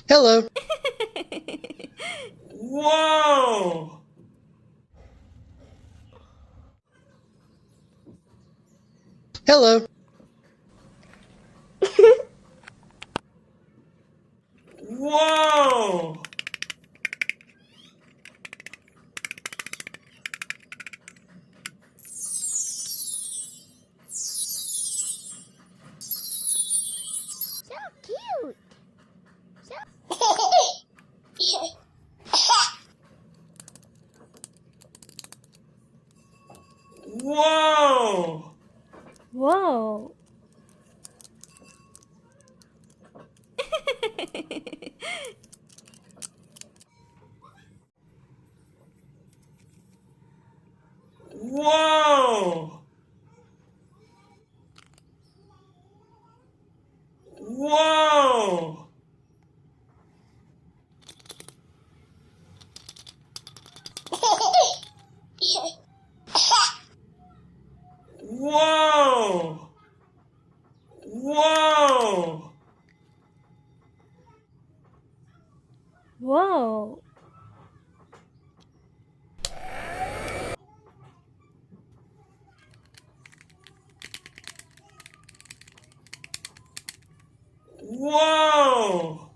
Hello. Whoa! Hello. Whoa! So cute. So Whoa! Whoa. Whoa! Whoa! Whoa! Whoa! Whoa. Whoa!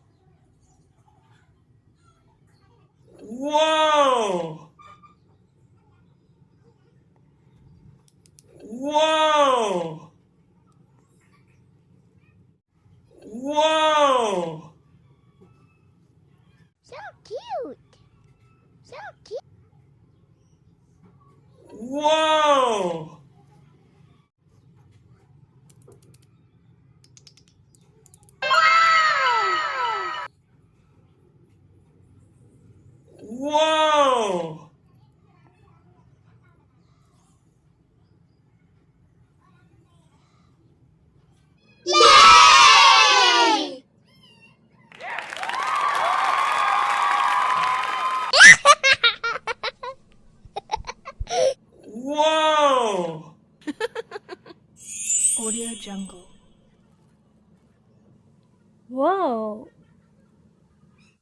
Whoa! Whoa! Whoa! so cute. So cute. Whoa! Whoa! Yay! Whoa! Audio Jungle.